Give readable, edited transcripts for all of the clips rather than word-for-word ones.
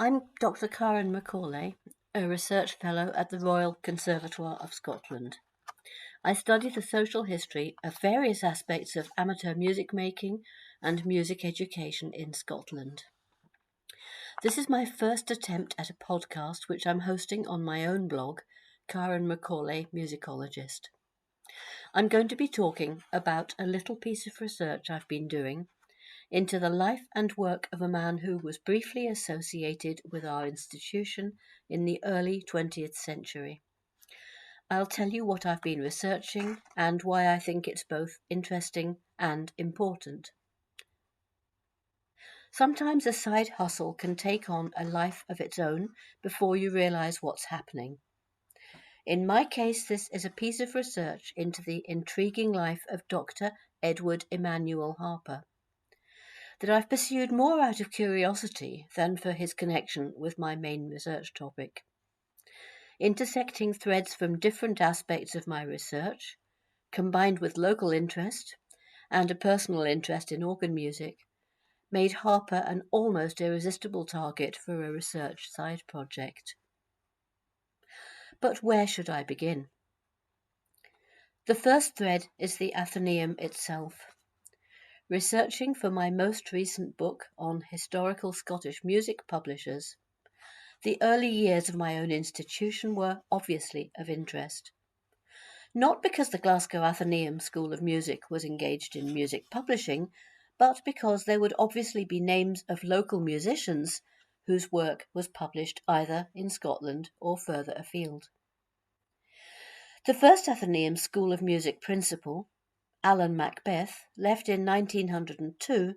I'm Dr Karen McAulay, a research fellow at the Royal Conservatoire of Scotland. I study the social history of various aspects of amateur music making and music education in Scotland. This is my first attempt at a podcast which I'm hosting on my own blog, Karen McAulay, Musicologist. I'm going to be talking about a little piece of research I've been doing into the life and work of a man who was briefly associated with our institution in the early 20th century. I'll tell you what I've been researching and why I think it's both interesting and important. Sometimes a side hustle can take on a life of its own before you realise what's happening. In my case, this is a piece of research into the intriguing life of Dr. Edward Emmanuel Harper, that I've pursued more out of curiosity than for his connection with my main research topic. Intersecting threads from different aspects of my research, combined with local interest and a personal interest in organ music, made Harper an almost irresistible target for a research side project. But where should I begin? The first thread is the Athenaeum itself. Researching for my most recent book on historical Scottish music publishers, the early years of my own institution were obviously of interest. Not because the Glasgow Athenaeum School of Music was engaged in music publishing, but because there would obviously be names of local musicians whose work was published either in Scotland or further afield. The first Athenaeum School of Music principal, Alan Macbeth, left in 1902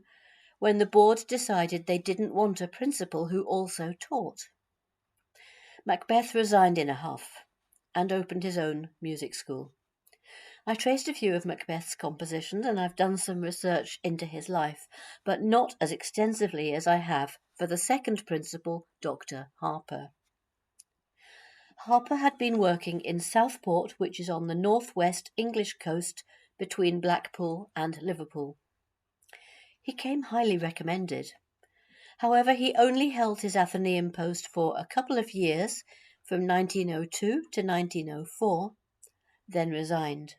when the board decided they didn't want a principal who also taught. Macbeth resigned in a huff and opened his own music school. I traced a few of Macbeth's compositions and I've done some research into his life, but not as extensively as I have for the second principal, Dr. Harper. Harper had been working in Southport, which is on the northwest English coast between Blackpool and Liverpool. He came highly recommended. However, he only held his Athenaeum post for a couple of years, from 1902 to 1904, then resigned.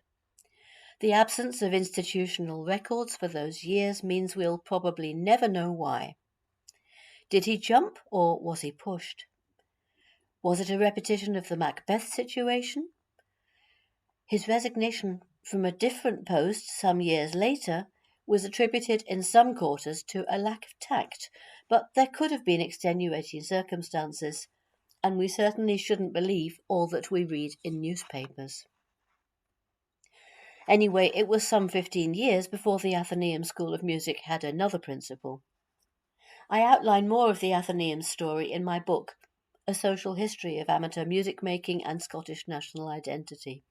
The absence of institutional records for those years means we'll probably never know why. Did he jump or was he pushed? Was it a repetition of the Macbeth situation? His resignation from a different post some years later was attributed in some quarters to a lack of tact, but there could have been extenuating circumstances, and we certainly shouldn't believe all that we read in newspapers. Anyway, it was some 15 years before the Athenaeum School of Music had another principal. I outline more of the Athenaeum story in my book, A Social History of Amateur Music Making and Scottish National Identity.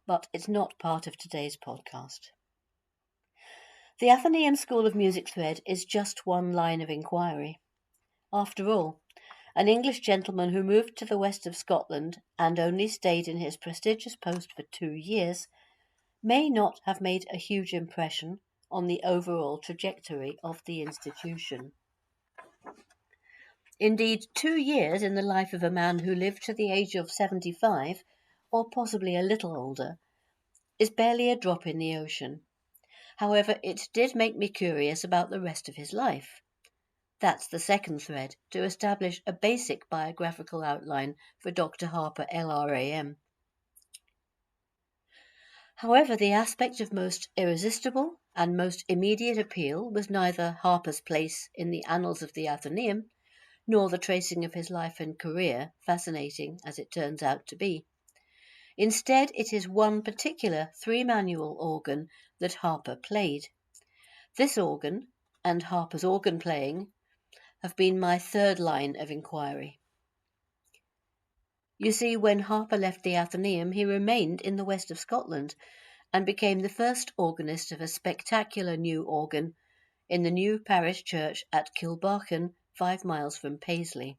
But it's not part of today's podcast. The Athenaeum School of Music thread is just one line of inquiry. After all, an English gentleman who moved to the west of Scotland and only stayed in his prestigious post for 2 years may not have made a huge impression on the overall trajectory of the institution. Indeed, 2 years in the life of a man who lived to the age of 75, or possibly a little older, is barely a drop in the ocean. However, it did make me curious about the rest of his life. That's the second thread, to establish a basic biographical outline for Dr. Harper LRAM. However, the aspect of most irresistible and most immediate appeal was neither Harper's place in the annals of the Athenaeum, nor the tracing of his life and career, fascinating as it turns out to be. Instead, it is one particular 3-manual organ that Harper played. This organ, and Harper's organ playing, have been my third line of inquiry. You see, when Harper left the Athenaeum, he remained in the west of Scotland and became the first organist of a spectacular new organ in the new parish church at Kilbarchan, 5 miles from Paisley.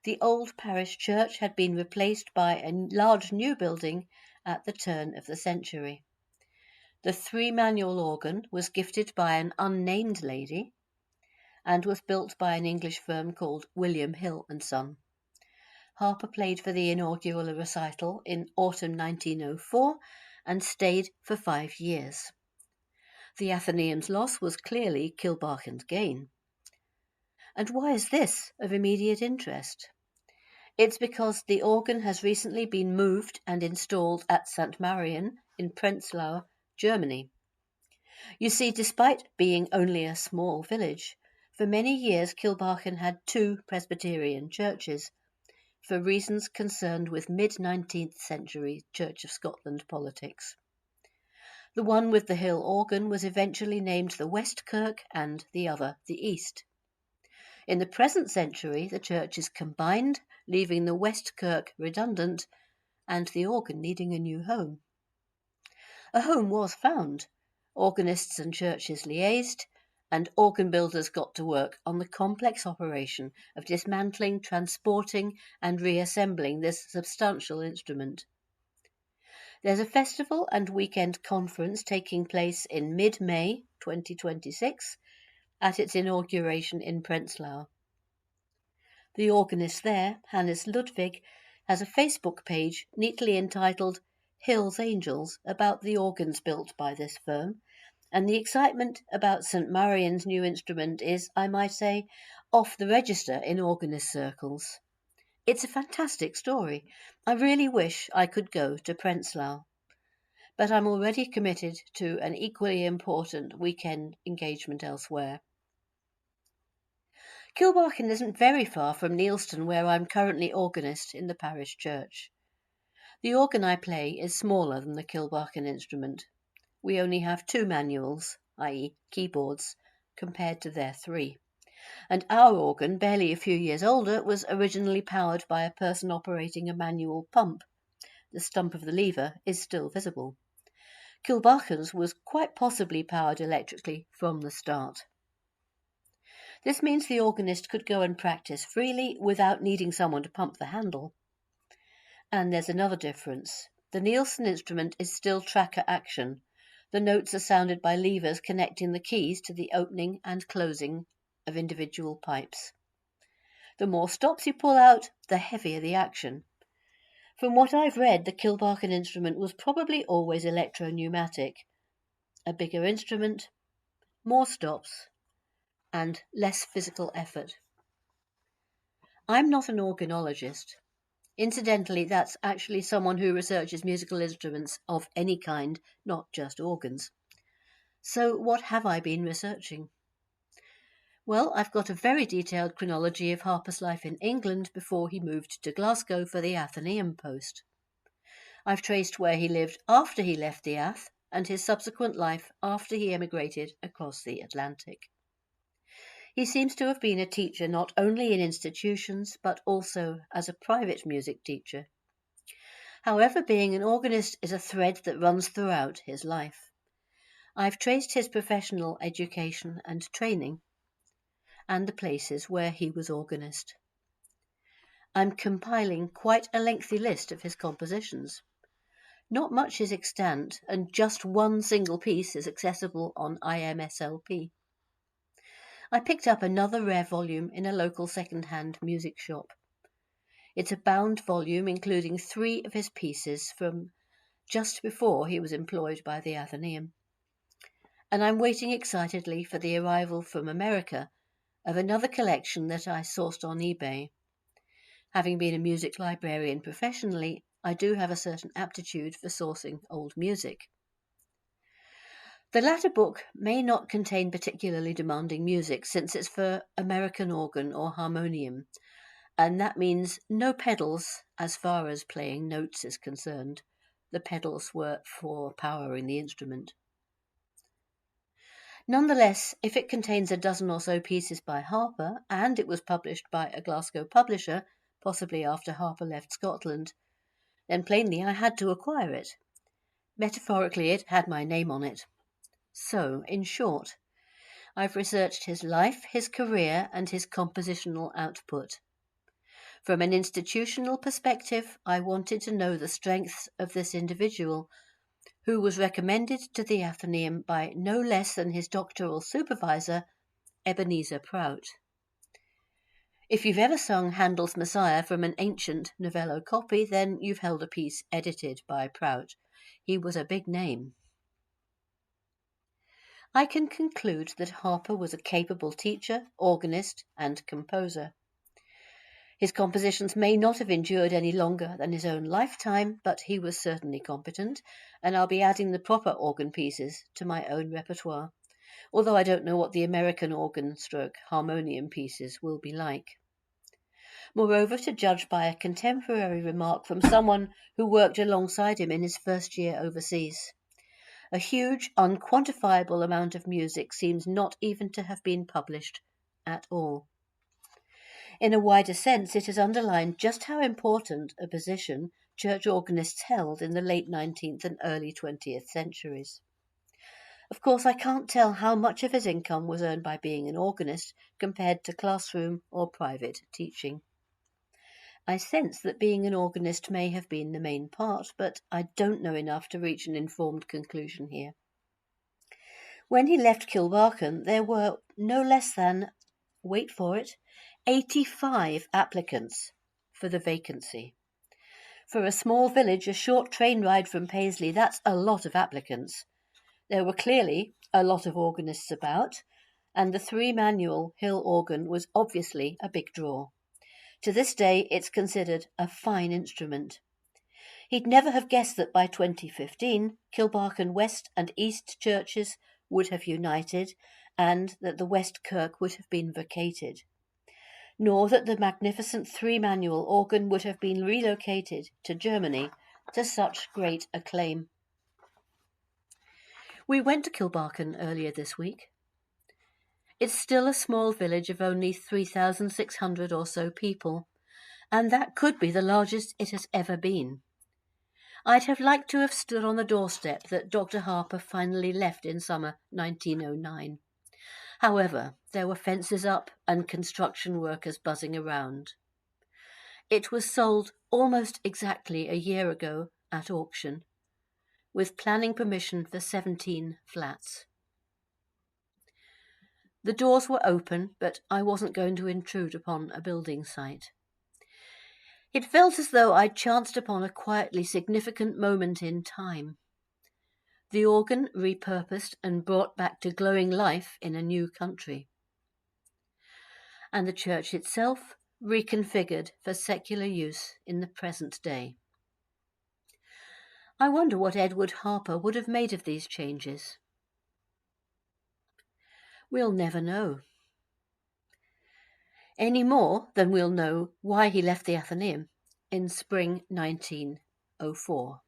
The old parish church had been replaced by a large new building at the turn of the century. The 3-manual organ was gifted by an unnamed lady, and was built by an English firm called William Hill and Son. Harper played for the inaugural recital in autumn 1904 and stayed for 5 years. The Athenaeum's loss was clearly Kilbarchan's gain. And why is this of immediate interest? It's because the organ has recently been moved and installed at St. Marian in Prenzlau, Germany. You see, despite being only a small village, for many years Kilbarchan had 2 Presbyterian churches, for reasons concerned with mid-19th century Church of Scotland politics. The one with the hill organ was eventually named the West Kirk and the other the East. In the present century, the churches combined, leaving the West Kirk redundant and the organ needing a new home. A home was found, organists and churches liaised, and organ builders got to work on the complex operation of dismantling, transporting, and reassembling this substantial instrument. There's a festival and weekend conference taking place in mid-May 2026 at its inauguration in Prenzlau. The organist there, Hannes Ludwig, has a Facebook page neatly entitled Hill's Angels about the organs built by this firm, and the excitement about St. Marian's new instrument is, I might say, off the register in organist circles. It's a fantastic story. I really wish I could go to Prenzlau, but I'm already committed to an equally important weekend engagement elsewhere. Kilbarchan isn't very far from Neilston, where I'm currently organist in the parish church. The organ I play is smaller than the Kilbarchan instrument. We only have 2 manuals, i.e. keyboards, compared to their 3. And our organ, barely a few years older, was originally powered by a person operating a manual pump. The stump of the lever is still visible. Kilbarchan's was quite possibly powered electrically from the start. This means the organist could go and practice freely without needing someone to pump the handle. And there's another difference. The Neilson instrument is still tracker action. The notes are sounded by levers connecting the keys to the opening and closing of individual pipes. The more stops you pull out, the heavier the action. From what I've read, the Kilbarchan instrument was probably always electro-pneumatic. A bigger instrument, more stops, and less physical effort. I'm not an organologist. Incidentally, that's actually someone who researches musical instruments of any kind, not just organs. So what have I been researching? Well, I've got a very detailed chronology of Harper's life in England before he moved to Glasgow for the Athenaeum post. I've traced where he lived after he left the Ath and his subsequent life after he emigrated across the Atlantic. He seems to have been a teacher not only in institutions but also as a private music teacher. However, being an organist is a thread that runs throughout his life. I've traced his professional education and training and the places where he was organist. I'm compiling quite a lengthy list of his compositions. Not much is extant, and just one single piece is accessible on IMSLP. I picked up another rare volume in a local second-hand music shop. It's a bound volume including 3 of his pieces from just before he was employed by the Athenaeum. And I'm waiting excitedly for the arrival from America of another collection that I sourced on eBay. Having been a music librarian professionally, I do have a certain aptitude for sourcing old music. The latter book may not contain particularly demanding music since it's for American organ or harmonium, and that means no pedals as far as playing notes is concerned. The pedals were for powering the instrument. Nonetheless, if it contains a dozen or so pieces by Harper, and it was published by a Glasgow publisher, possibly after Harper left Scotland, then plainly I had to acquire it. Metaphorically, it had my name on it. So, in short, I've researched his life, his career, and his compositional output. From an institutional perspective, I wanted to know the strengths of this individual, who was recommended to the Athenaeum by no less than his doctoral supervisor, Ebenezer Prout. If you've ever sung Handel's Messiah from an ancient Novello copy, then you've held a piece edited by Prout. He was a big name. I can conclude that Harper was a capable teacher, organist, and composer. His compositions may not have endured any longer than his own lifetime, but he was certainly competent, and I'll be adding the proper organ pieces to my own repertoire, although I don't know what the American organ/harmonium pieces will be like. Moreover, to judge by a contemporary remark from someone who worked alongside him in his first year overseas, a huge, unquantifiable amount of music seems not even to have been published at all. In a wider sense, it has underlined just how important a position church organists held in the late 19th and early 20th centuries. Of course, I can't tell how much of his income was earned by being an organist compared to classroom or private teaching. I sense that being an organist may have been the main part, but I don't know enough to reach an informed conclusion here. When he left Kilbarchan, there were no less than, wait for it, 85 applicants for the vacancy. For a small village, a short train ride from Paisley, that's a lot of applicants. There were clearly a lot of organists about, and the 3-manual Hill organ was obviously a big draw. To this day, it's considered a fine instrument. He'd never have guessed that by 2015, Kilbarchan West and East churches would have united, and that the West Kirk would have been vacated, nor that the magnificent 3-manual organ would have been relocated to Germany to such great acclaim. We went to Kilbarchan earlier this week. It's still a small village of only 3,600 or so people, and that could be the largest it has ever been. I'd have liked to have stood on the doorstep that Dr. Harper finally left in summer 1909. However, there were fences up and construction workers buzzing around. It was sold almost exactly a year ago at auction, with planning permission for 17 flats. The doors were open, but I wasn't going to intrude upon a building site. It felt as though I'd chanced upon a quietly significant moment in time. The organ repurposed and brought back to glowing life in a new country. And the church itself reconfigured for secular use in the present day. I wonder what Edward Harper would have made of these changes. We'll never know. Any more than we'll know why he left the Athenaeum in spring 1904.